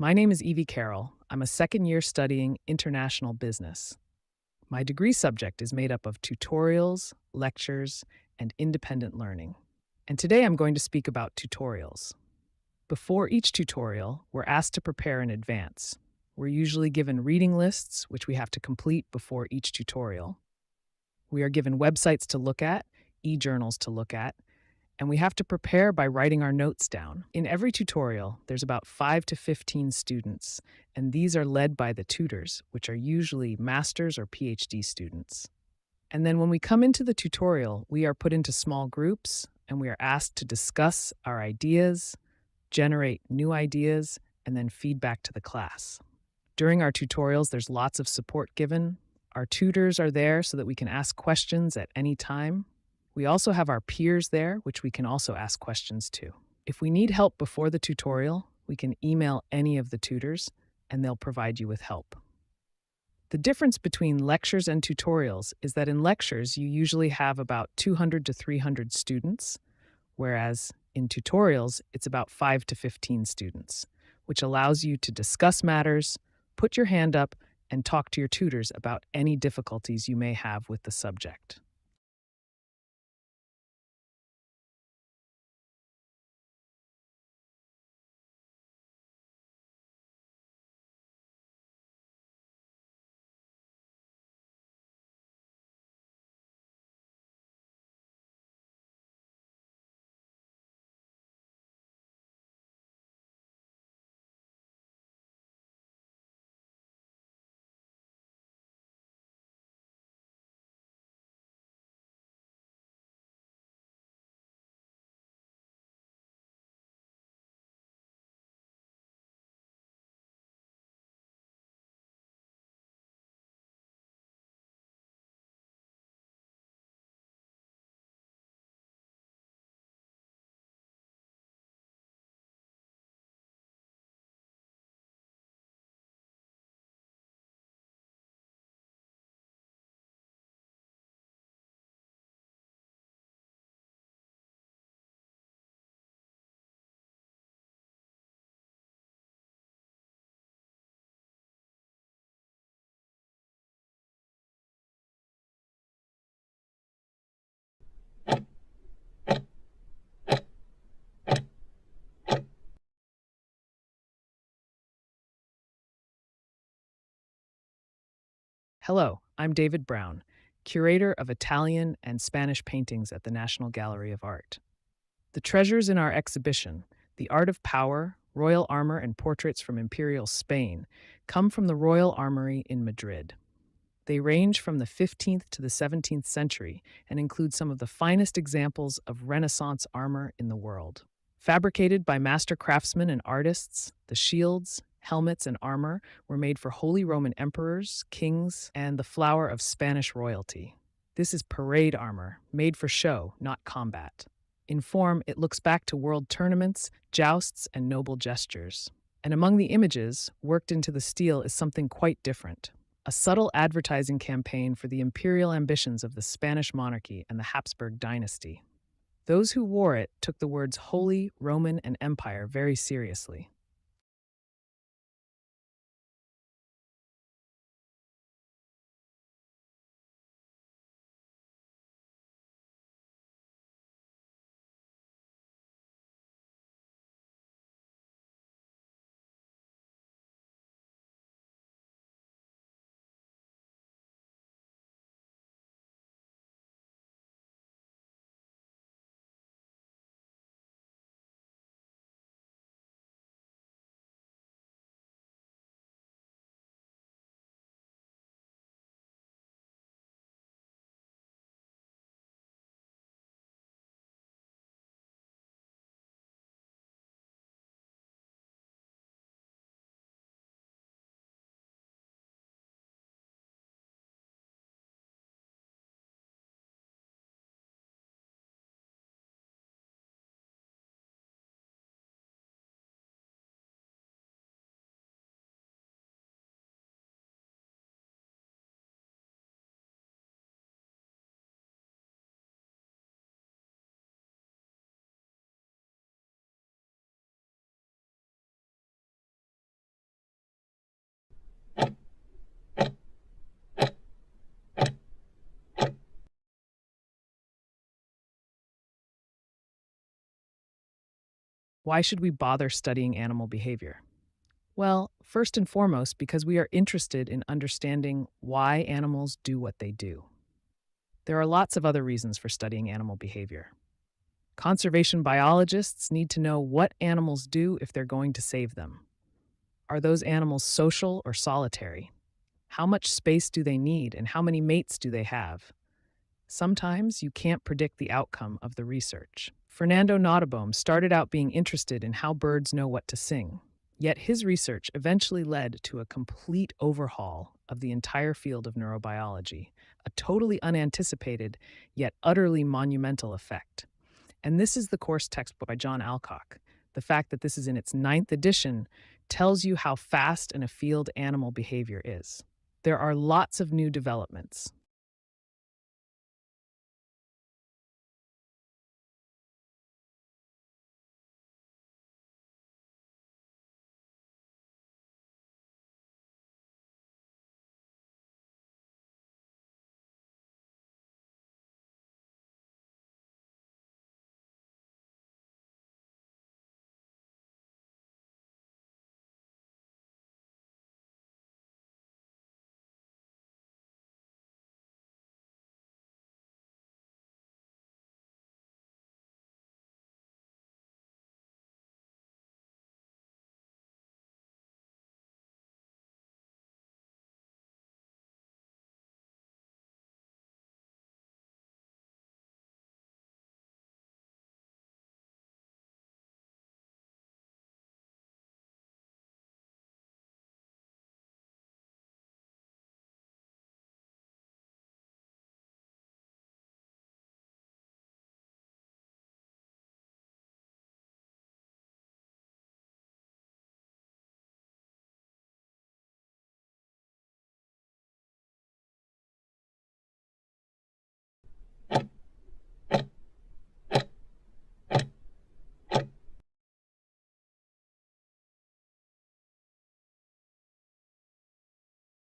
My name is Evie Carroll. I'm a second year studying international business. My degree subject is made up of tutorials, lectures, and independent learning. And today I'm going to speak about tutorials. Before each tutorial, we're asked to prepare in advance. We're usually given reading lists, which we have to complete before each tutorial. We are given websites to look at, e-journals to look at, and we have to prepare by writing our notes down. In every tutorial, there's about 5 to 15 students, and these are led by the tutors, which are usually master's or PhD students. And then when we come into the tutorial, we are put into small groups, and we are asked to discuss our ideas, generate new ideas, and then feed back to the class. During our tutorials, there's lots of support given. Our tutors are there so that we can ask questions at any time. We also have our peers there, which we can also ask questions to. If we need help before the tutorial, we can email any of the tutors, and they'll provide you with help. The difference between lectures and tutorials is that in lectures, you usually have about 200 to 300 students, whereas in tutorials, it's about 5 to 15 students, which allows you to discuss matters, put your hand up, and talk to your tutors about any difficulties you may have with the subject. Hello, I'm David Brown, curator of Italian and Spanish paintings at the National Gallery of Art. The treasures in our exhibition, the art of power, royal armor, and portraits from imperial Spain, come from the Royal Armory in Madrid. They range from the 15th to the 17th century and include some of the finest examples of Renaissance armor in the world. Fabricated by master craftsmen and artists, the shields, helmets, and armor were made for Holy Roman emperors, kings, and the flower of Spanish royalty. This is parade armor, made for show, not combat. In form, it looks back to world tournaments, jousts, and noble gestures. And among the images, worked into the steel is something quite different. A subtle advertising campaign for the imperial ambitions of the Spanish monarchy and the Habsburg dynasty. Those who wore it took the words Holy, Roman, and Empire very seriously. Why should we bother studying animal behavior? Well, first and foremost, because we are interested in understanding why animals do what they do. There are lots of other reasons for studying animal behavior. Conservation biologists need to know what animals do if they're going to save them. Are those animals social or solitary? How much space do they need and how many mates do they have? Sometimes you can't predict the outcome of the research. Fernando Nottebohm started out being interested in how birds know what to sing. Yet his research eventually led to a complete overhaul of the entire field of neurobiology, a totally unanticipated yet utterly monumental effect. And this is the course textbook by John Alcock. The fact that this is in its ninth edition tells you how fast and afield animal behavior is. There are lots of new developments.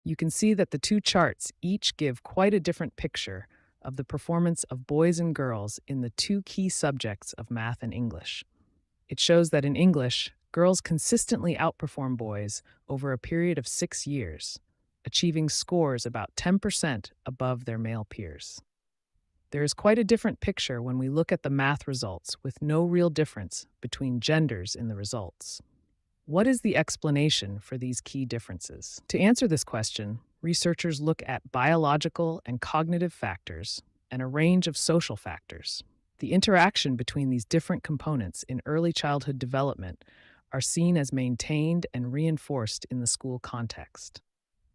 You can see that the two charts each give quite a different picture of the performance of boys and girls in the two key subjects of math and English. It shows that in English, girls consistently outperform boys over a period of 6 years, achieving scores about 10% above their male peers. There is quite a different picture when we look at the math results with no real difference between genders in the results. What is the explanation for these key differences? To answer this question, researchers look at biological and cognitive factors and a range of social factors. The interaction between these different components in early childhood development are seen as maintained and reinforced in the school context.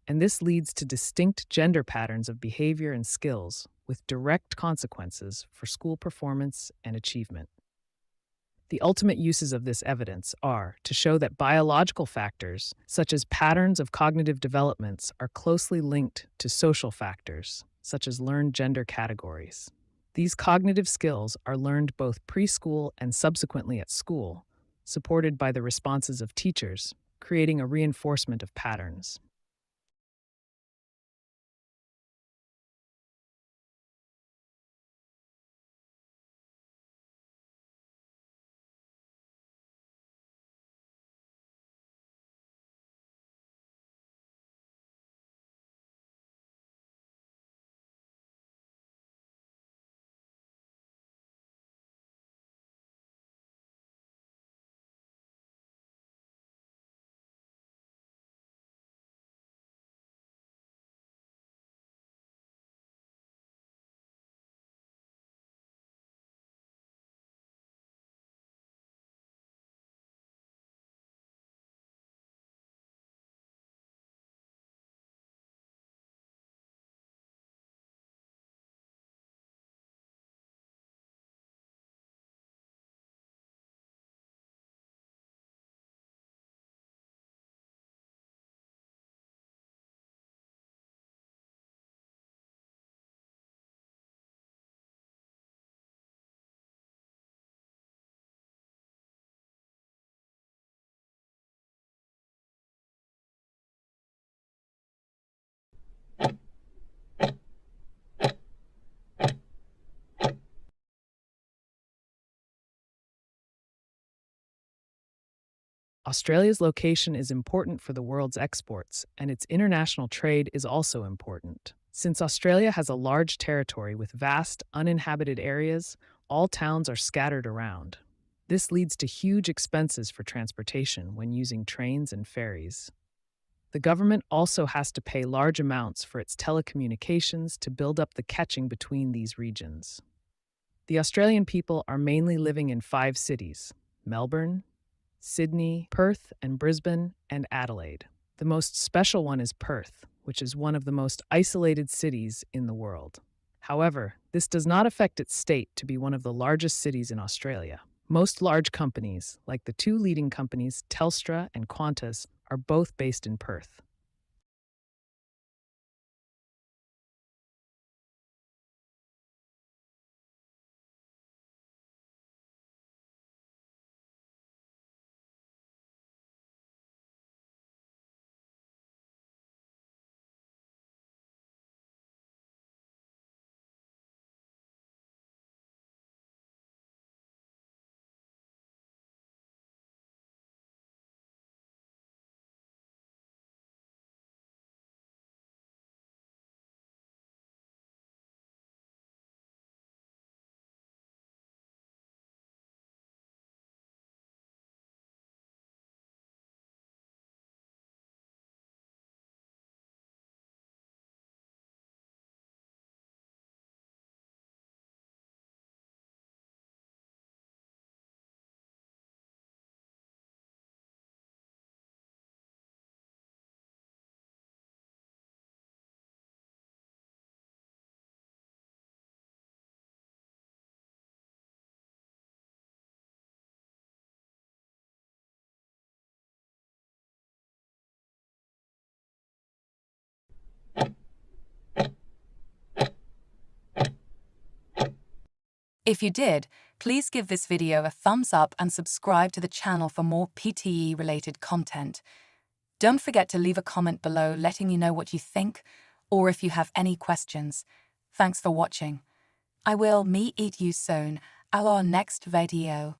And this leads to distinct gender patterns of behavior and skills with direct consequences for school performance and achievement. The ultimate uses of this evidence are to show that biological factors, such as patterns of cognitive developments, are closely linked to social factors, such as learned gender categories. These cognitive skills are learned both preschool and subsequently at school, supported by the responses of teachers, creating a reinforcement of patterns. Australia's location is important for the world's exports, and its international trade is also important. Since Australia has a large territory with vast, uninhabited areas, all towns are scattered around. This leads to huge expenses for transportation when using trains and ferries. The government also has to pay large amounts for its telecommunications to build up the catching between these regions. The Australian people are mainly living in 5 cities: Melbourne, Sydney, Perth and Brisbane, and Adelaide. The most special one is Perth, which is one of the most isolated cities in the world. However, this does not affect its state to be one of the largest cities in Australia. Most large companies, like the two leading companies, Telstra and Qantas, are both based in Perth. If you did, please give this video a thumbs up and subscribe to the channel for more PTE-related content. Don't forget to leave a comment below letting me know what you think, or if you have any questions. Thanks for watching. I will meet you soon at our next video.